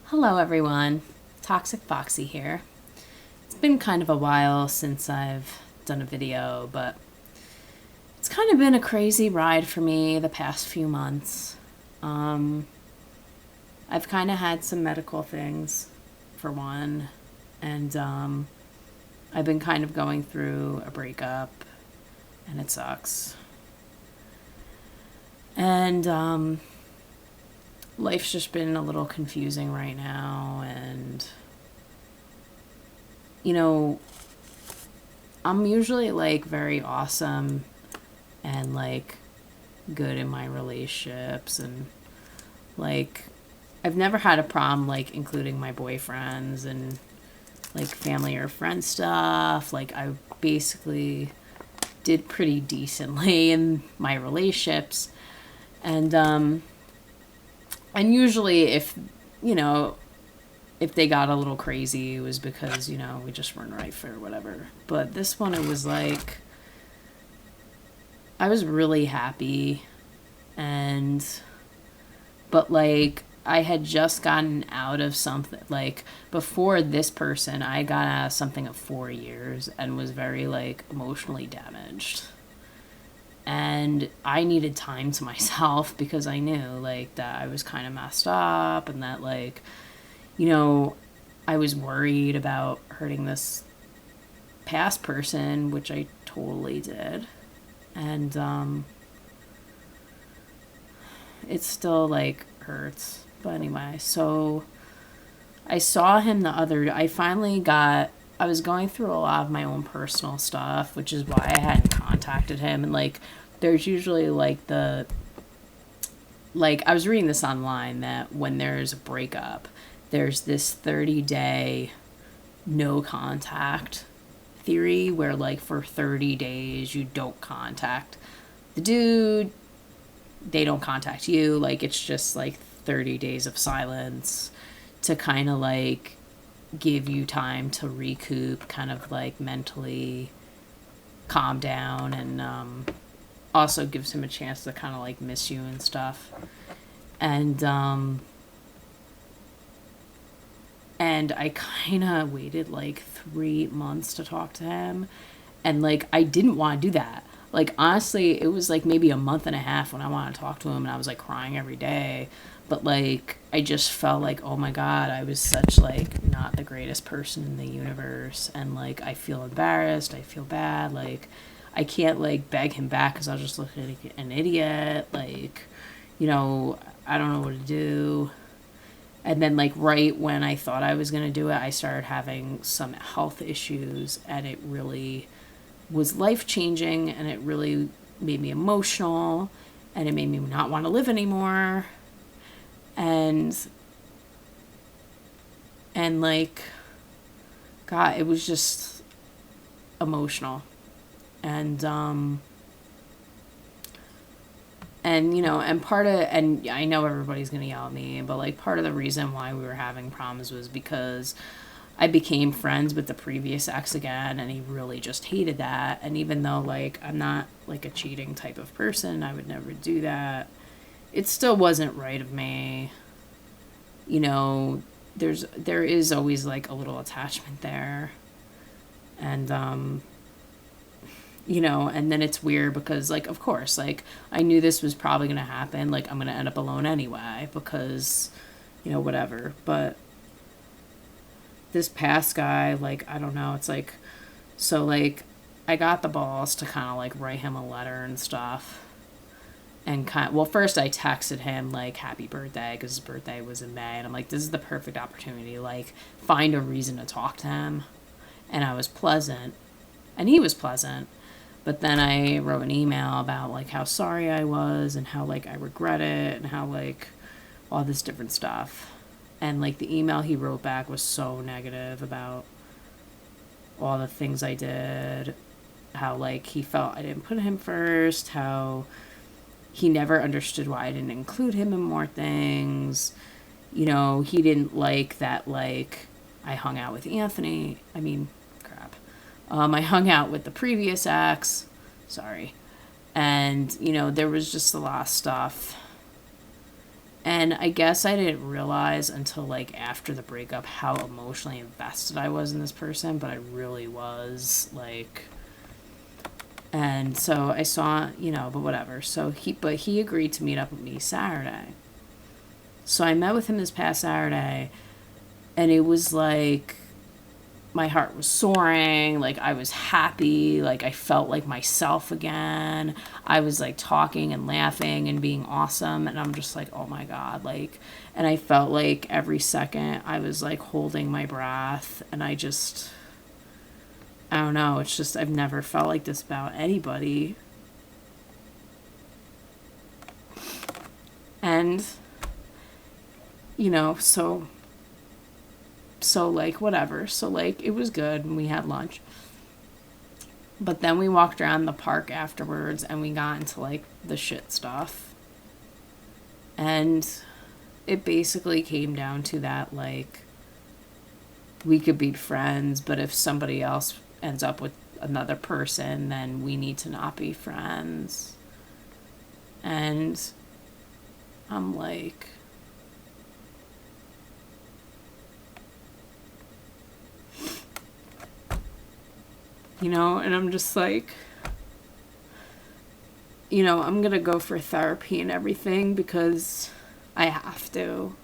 Hello, everyone. Toxic Foxy here. It's been kind of a while since I've done a video, but it's kind of been a crazy ride for me the past few months. Um, I've kind of had some medical things, for one, and I've been kind of going through a breakup, and it sucks. And life's just been a little confusing right now, and you know, I'm usually like very awesome and like good in my relationships, and like I've never had a problem like including my boyfriends and like family or friend stuff. Like I basically did pretty decently in my relationships. And usually you know, if they got a little crazy, it was because, we just weren't right for whatever. But this one, it was like, I was really happy. And, but like, I had just gotten out of something. Like, before this person, I got out of something of 4 years and was very, like, emotionally damaged. And I needed time to myself because I knew, like, that I was kind of messed up and that, like, I was worried about hurting this past person, which I totally did. And it still like hurts. But anyway, so I saw him I was going through a lot of my own personal stuff, which is why I hadn't contacted him. And like, there's usually like I was reading this online that when there's a breakup, there's this 30-day no contact theory where like for 30 days you don't contact the dude, they don't contact you, like it's just like 30 days of silence to kind of like give you time to recoup, kind of like mentally calm down, and also gives him a chance to kind of like miss you and stuff. And I kind of waited like 3 months to talk to him. And like, I didn't want to do that. Like, honestly, it was like maybe a month and a half when I wanted to talk to him, and I was like crying every day. But like, I just felt like, oh my God, I was such like not the greatest person in the universe. And like, I feel embarrassed. I feel bad. Like, I can't like beg him back because I'll just look like an idiot. Like, I don't know what to do. And then, like, right when I thought I was going to do it, I started having some health issues, and it really was life changing, and it really made me emotional, and it made me not want to live anymore. And, like, God, it was just emotional. And part of, and I know everybody's going to yell at me, but like part of the reason why we were having problems was because I became friends with the previous ex again, and he really just hated that. And even though like I'm not like a cheating type of person, I would never do that, it still wasn't right of me. There is always like a little attachment there. And and then it's weird because, like, of course, like, I knew this was probably going to happen. Like, I'm going to end up alone anyway because, whatever. But this past guy, like, I don't know. It's like, so, like, I got the balls to kind of, like, write him a letter and stuff. And well, first I texted him, like, happy birthday, because his birthday was in May. And I'm like, this is the perfect opportunity. Like, find a reason to talk to him. And I was pleasant. And he was pleasant. But then I wrote an email about, like, how sorry I was and how, like, I regret it and how, like, all this different stuff. And, like, the email he wrote back was so negative about all the things I did. How, like, he felt I didn't put him first. How he never understood why I didn't include him in more things. He didn't like that, like, I hung out with Anthony. I mean, crap. I hung out with the previous ex. Sorry. And, there was just a lot of stuff. And I guess I didn't realize until like after the breakup how emotionally invested I was in this person, but I really was like. And so I saw, but whatever. But he agreed to meet up with me Saturday. So I met with him this past Saturday, and it was like my heart was soaring, like I was happy, like I felt like myself again. I was like talking and laughing and being awesome, and I'm just like, oh my god, like, and I felt like every second I was like holding my breath, and I don't know, it's just I've never felt like this about anybody. And so like whatever. So like it was good and we had lunch. But then we walked around the park afterwards and we got into like the shit stuff. And it basically came down to that, like, we could be friends, but if somebody else ends up with another person, then we need to not be friends. And I'm like, and I'm just like, I'm gonna go for therapy and everything because I have to.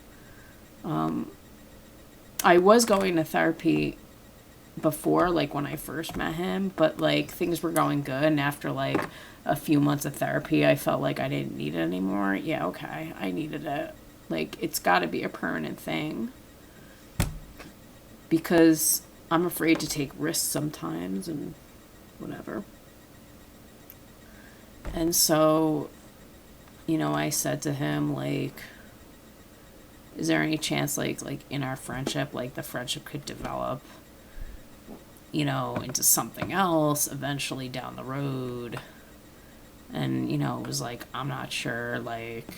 I was going to therapy before, like when I first met him, but like things were going good, and after like a few months of therapy, I felt like I didn't need it anymore. Yeah, okay, I needed it. Like, it's got to be a permanent thing because I'm afraid to take risks sometimes and whatever. And so, I said to him, like, is there any chance, like in our friendship, like the friendship could develop, into something else eventually down the road? And, it was like, I'm not sure, like,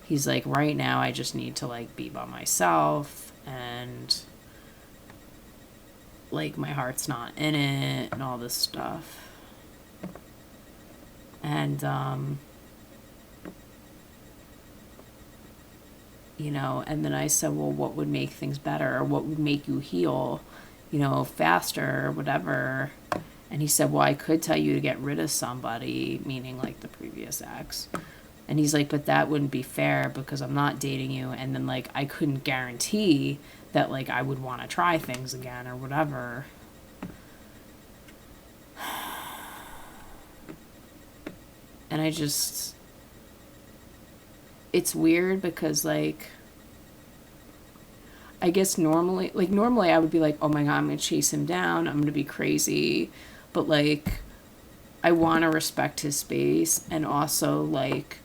he's like, right now I just need to, like, be by myself, and, like, my heart's not in it, and all this stuff. And, and then I said, well, what would make things better, or what would make you heal, faster, or whatever. And he said, well, I could tell you to get rid of somebody, meaning like the previous ex. And he's like, but that wouldn't be fair because I'm not dating you. And then, like, I couldn't guarantee that, like, I would want to try things again or whatever. And it's weird because, like, I guess normally I would be like, oh my god, I'm going to chase him down. I'm going to be crazy. But, like, I want to respect his space, and also, like,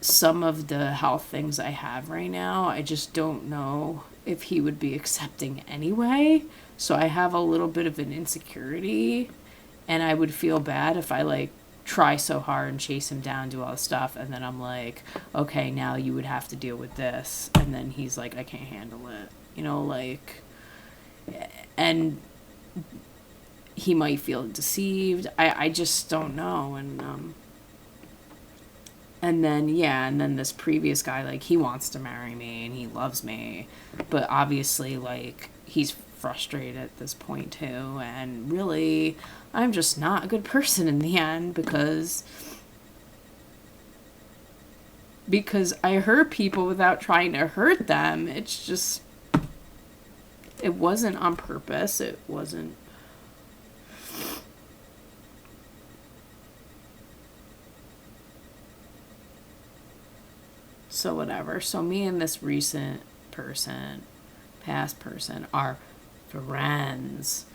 some of the health things I have right now, I just don't know if he would be accepting anyway. So I have a little bit of an insecurity, and I would feel bad if I, like, try so hard and chase him down, do all this stuff, and then I'm like, okay, now you would have to deal with this. And then he's like, I can't handle it. Like, and he might feel deceived. I just don't know. And then this previous guy, like, he wants to marry me and he loves me, but obviously, like, he's frustrated at this point too, and really, I'm just not a good person in the end because I hurt people without trying to hurt them. It's just, it wasn't on purpose. It wasn't. So whatever. So me and this recent person, past person, are friends.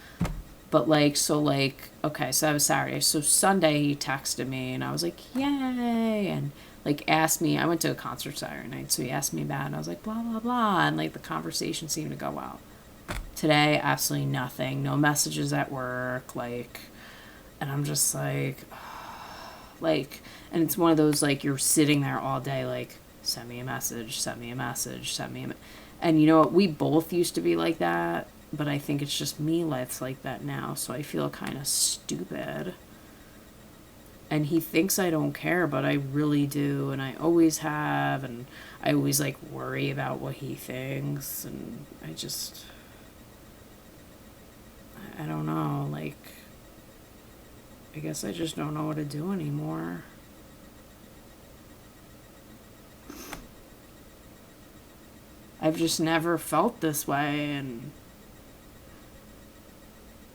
But like, so like, okay, so that was Saturday. So Sunday he texted me and I was like, yay. And like asked me, I went to a concert Saturday night. So he asked me about it and I was like, blah, blah, blah. And like the conversation seemed to go well. Today, absolutely nothing. No messages at work. Like, and I'm just like, like, and it's one of those, like, you're sitting there all day, like, send me a message, send me a message, send me a and you know what, we both used to be like that, but I think it's just me that's like that now, so I feel kind of stupid. And he thinks I don't care, but I really do, and I always have, and I always like worry about what he thinks, and I don't know, like, I guess I just don't know what to do anymore. I've just never felt this way,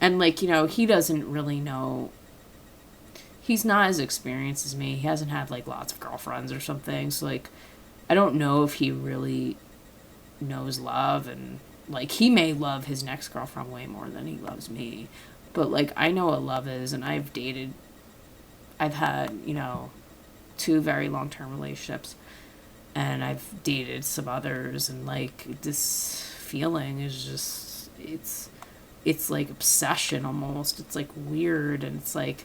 and like, he doesn't really know. He's not as experienced as me. He hasn't had like lots of girlfriends or something. So like, I don't know if he really knows love, and like he may love his next girlfriend way more than he loves me. But like, I know what love is, and I've had, two very long-term relationships, and I've dated some others, and like this feeling is just, it's like obsession almost. It's like weird, and it's like,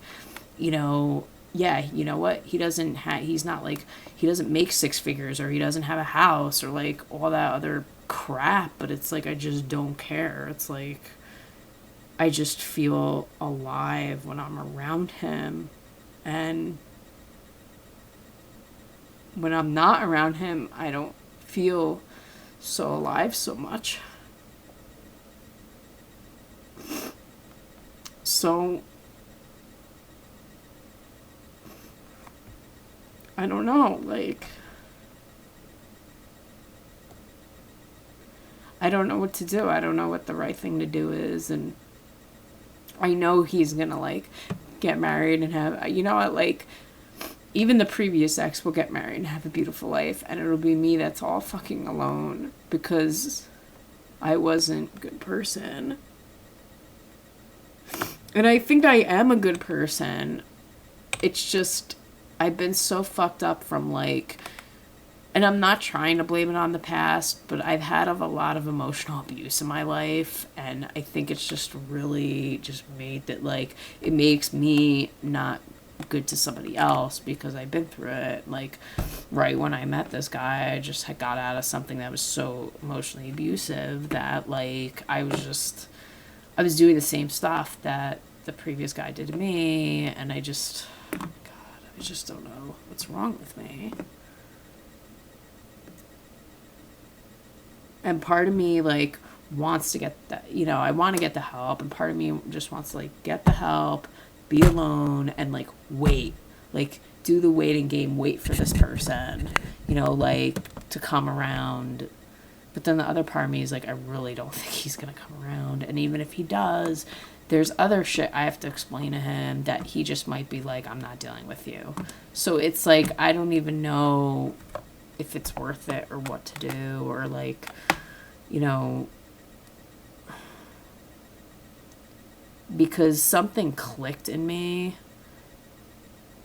yeah, you know what? He's not like, he doesn't make six figures, or he doesn't have a house, or like all that other crap, but it's like, I just don't care. It's like, I just feel alive when I'm around him. And when I'm not around him, I don't feel so alive so much. So, I don't know, like, I don't know what to do. I don't know what the right thing to do is, and I know he's gonna, like, get married and have, what, like, even the previous ex will get married and have a beautiful life, and it'll be me that's all fucking alone because I wasn't a good person. And I think I am a good person. It's just, I've been so fucked up from like, and I'm not trying to blame it on the past, but I've had a lot of emotional abuse in my life, and I think it's just really just made that, like, it makes me not good to somebody else because I've been through it. Like, right when I met this guy, I just had got out of something that was so emotionally abusive that, like, I was doing the same stuff that the previous guy did to me, and I just don't know what's wrong with me. And part of me, like, wants to get that, I want to get the help, and part of me just wants to, like, get the help, be alone, and, like, wait. Like, do the waiting game, wait for this person, like, to come around. But then the other part of me is like, I really don't think he's going to come around. And even if he does, there's other shit I have to explain to him that he just might be like, I'm not dealing with you. So it's like, I don't even know if it's worth it or what to do, or like, because something clicked in me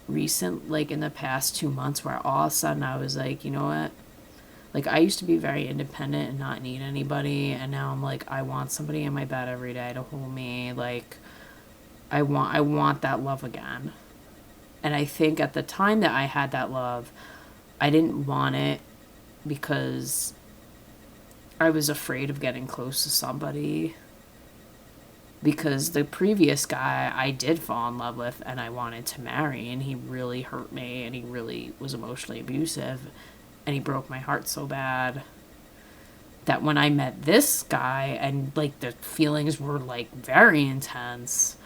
like in the past 2 months, where all of a sudden I was like, you know what? Like, I used to be very independent and not need anybody, and now I'm like, I want somebody in my bed every day to hold me. Like, I want that love again. And I think at the time that I had that love, I didn't want it because I was afraid of getting close to somebody. Because the previous guy I did fall in love with and I wanted to marry, and he really hurt me, and he really was emotionally abusive, and he broke my heart so bad that when I met this guy and like the feelings were like very intense,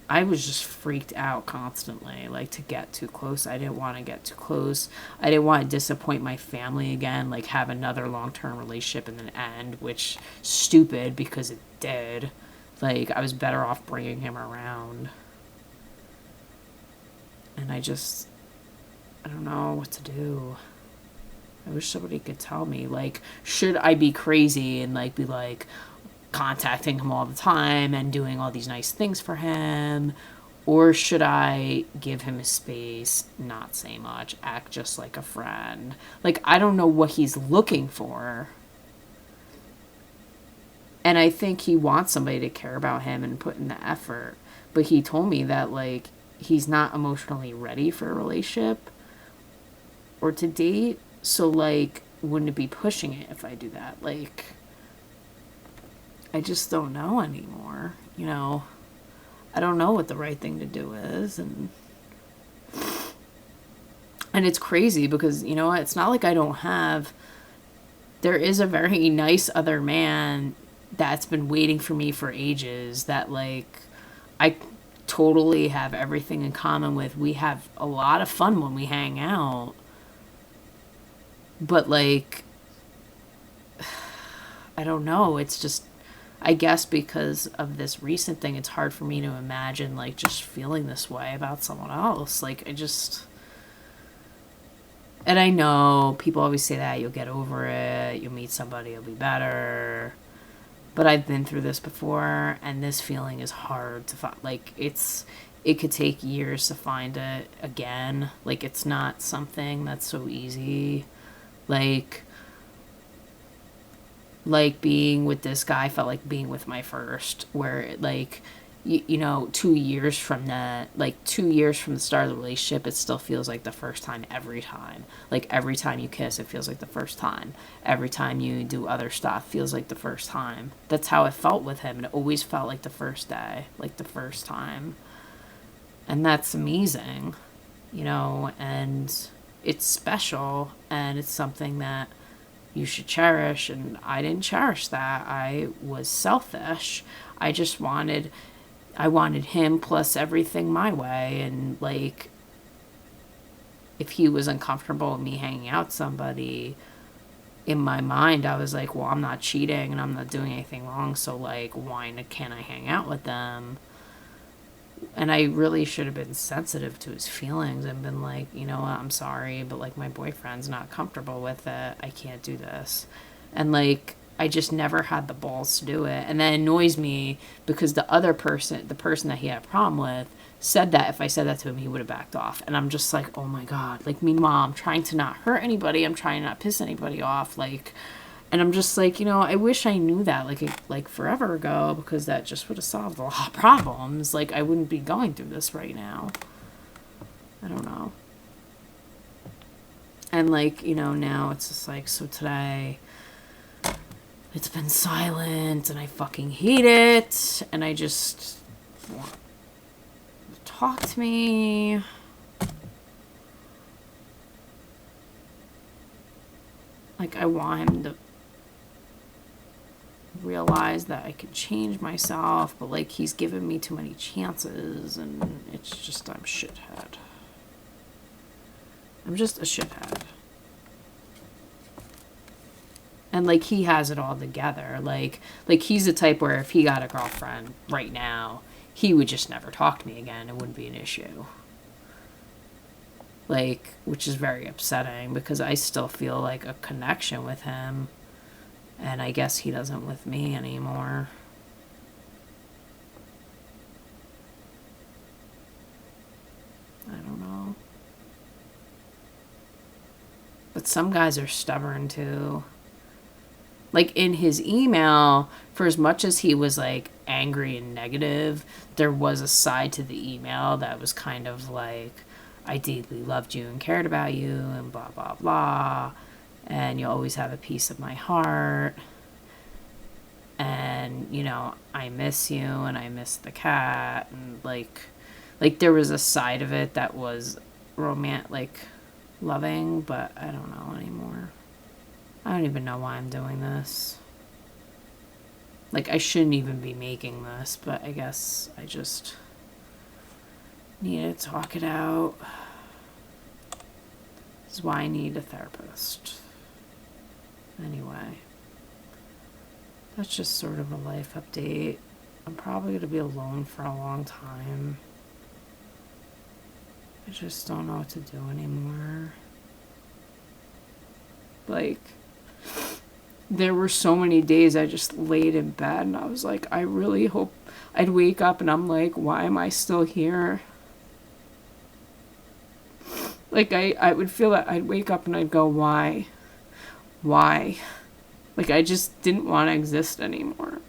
I was just freaked out constantly, like, to get too close. I didn't want to get too close. I didn't want to disappoint my family again, like have another long-term relationship and then end, which stupid because it did. Like, I was better off bringing him around. And I don't know what to do. I wish somebody could tell me, like, should I be crazy and, like, be, like, contacting him all the time and doing all these nice things for him? Or should I give him his space, not say much, act just like a friend? Like, I don't know what he's looking for. And I think he wants somebody to care about him and put in the effort. But he told me that, like, he's not emotionally ready for a relationship or to date. So, like, wouldn't it be pushing it if I do that? Like, I just don't know anymore. I don't know what the right thing to do is. And And it's crazy because, you know, it's not like I don't have, there is a very nice other man that's been waiting for me for ages that, like, I totally have everything in common with. We have a lot of fun when we hang out. But, like, I don't know. It's just, I guess because of this recent thing, it's hard for me to imagine, like, just feeling this way about someone else. Like, I just. And I know people always say that you'll get over it, you'll meet somebody, it'll be better. But I've been through this before, and this feeling is hard to find. Like, it could take years to find it again. Like, it's not something that's so easy. Like, being with this guy felt like being with my first, where, like, you know, 2 years from that, like 2 years from the start of the relationship, it still feels like the first time every time. Like, every time you kiss, it feels like the first time. Every time you do other stuff, feels like the first time. That's how it felt with him. And it always felt like the first day, like the first time. And that's amazing, you know, and it's special, and it's something that you should cherish. And I didn't cherish that. I was selfish. I wanted him plus everything my way. And, like, if he was uncomfortable with me hanging out with somebody, in my mind, I was like, well, I'm not cheating and I'm not doing anything wrong. So, like, why can't I hang out with them? And I really should have been sensitive to his feelings and been like, you know what, I'm sorry, but, like, my boyfriend's not comfortable with it. I can't do this. And, like, I just never had the balls to do it. And that annoys me because the other person, the person that he had a problem with, said that if I said that to him, he would have backed off. And I'm just like, oh my God. Like, meanwhile, I'm trying to not hurt anybody. I'm trying to not piss anybody off. Like, and I'm just like, you know, I wish I knew that, like forever ago, because that just would have solved a lot of problems. Like, I wouldn't be going through this right now. I don't know. And, like, you know, now it's just like, so today it's been silent and I fucking hate it. And I just want to talk to me. Like, I want him to realize that I can change myself, but, like, he's given me too many chances, and it's just, I'm shithead. I'm just a shithead. And, like, he has it all together. Like he's the type where if he got a girlfriend right now, he would just never talk to me again. It wouldn't be an issue. Like, which is very upsetting because I still feel like a connection with him. And I guess he doesn't with me anymore. I don't know. But some guys are stubborn too. Like, in his email, for as much as he was, like, angry and negative, there was a side to the email that was kind of like, I deeply loved you and cared about you and blah, blah, blah. And you'll always have a piece of my heart. And, you know, I miss you and I miss the cat. And, like there was a side of it that was romantic, like, loving, but I don't know anymore. I don't even know why I'm doing this. Like, I shouldn't even be making this, but I guess I just need to talk it out. This is why I need a therapist. Anyway, that's just sort of a life update. I'm probably going to be alone for a long time. I just don't know what to do anymore. Like, there were so many days I just laid in bed and I was like, I really hope I'd wake up and I'm like, why am I still here? Like, I would feel that I'd wake up and I'd go, why? Why? Like, I just didn't want to exist anymore.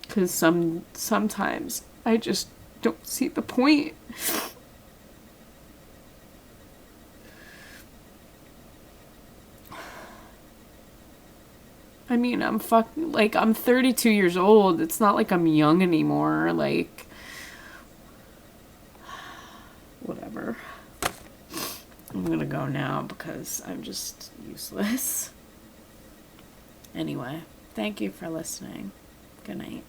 Because sometimes I just don't see the point. I mean, I'm 32 years old. It's not like I'm young anymore. Like, whatever. I'm gonna go now because I'm just useless. Anyway, thank you for listening. Good night.